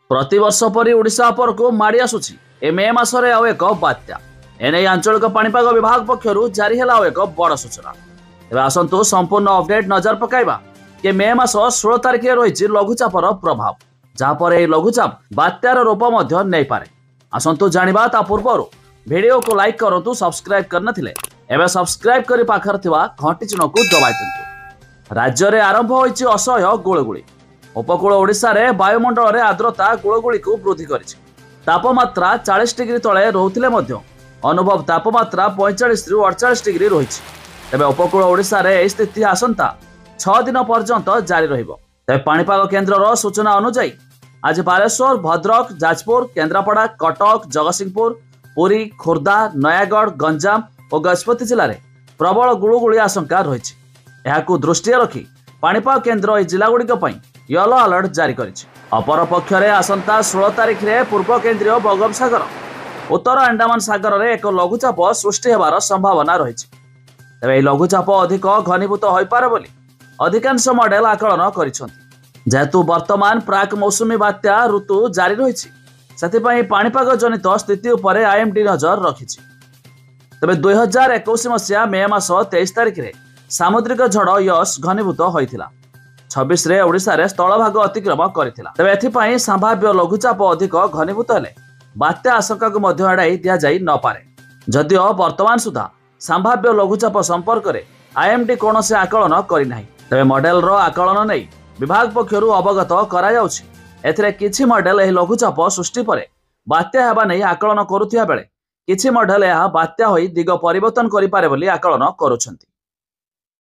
प्रतिवर्ष परि ओडिशा उपरकू माड़ी आसुछि ए मे मासरे आउ एक बात्या एने आंचलिक पाणीपाग विभाग पक्षरु जारी ହେଲା एक बड़ सूचना। एबे आसंतु संपूर्ण अपडेट नजर पकाइबा कि मे मास 16 तारिख रही लघुचापर प्रभाव जहाँपर यह लघुचाप बात्यार रूप मध्य नहीं पारे। आसंतु जानिबा ता पूर्व वीडियो को लाइक करंतु सब्सक्राइब करनथिले एबे सब्सक्राइब करी पाखर थिबा घंटी चिन्ह को दबाइ दियंतु। राज्य रे आरंभ होइछि असह्य गुळगुळी। उपकूल ओडिशा रे वायुमंडल रे आर्द्रता गुळगुळी को वृद्धि करिछि। तापमात्रा 40 डिग्री तले रहुथिले मध्य अनुभव तापमात्रा 45 रु 48 डिग्री रहिछि। तबे उपकूल ओडिशा रे एही स्थिति आसंता 6 दिन पर्यंत जारी रहिबो। तबे पाणीपाग केन्द्रर सूचना अनुसार आज बालेश्वर, भद्रक, जाजपुर, केन्द्रापड़ा, कटक, जगतसिंहपुर, पुरी, खोर्धा, नयागढ़, गंजाम और गजपति जिले में प्रबल गुळगुळी आशंका रही। यहां दृष्टि रखी पाणीपाग केन्द्र यह जिलागुड़िक येलो अलर्ट जारी करिछि। अपरपक्षरे आसंता 16 तारिख रे पूर्व केन्द्रीय बंगोपसागर उत्तर अंडमान सागर रे एक लघुचाप सृष्टि हेबार संभावना रही। तेबे लघुचाप अधिक घनीभूत होइपारे बोली अधिकांश मॉडल आकलन करिसेंति। जेहेतु वर्तमान प्राक मौसुमी बात्या ऋतु जारी रही से पाणीपाग जनित स्थिति उपरे आईएमडी नजर रखिछि। तेबे 2021 मसीहा मे मास 23 तारिख रे सामुद्रिक झड़ यश घनीभूत होइथिला। 26 रे ओडिशा रे स्थलभाग अतिक्रम करिथिला। तेबे एथिपाई संभाव्य लघुचाप अधिक घनीभूत हेले बात्या आशंका को मध्य एड़ाई दिया जाई न पारे। जदिओ वर्तमान सुधा संभाव्य लघुचाप संपर्क में आईएमडी कौनसी आकलन करिनाही। तेबे मॉडल रो आकलन नहीं विभाग पक्षरु अवगत करा जाउछि। एथिरे किछि मॉडल एही लघुचाप सृष्टि परे बात्या हेबा नहीं आकलन करुथिया बेले किछि मॉडल यह बात्या होई दिग परिवर्तन करि पारे बोली आकलन करूछंती।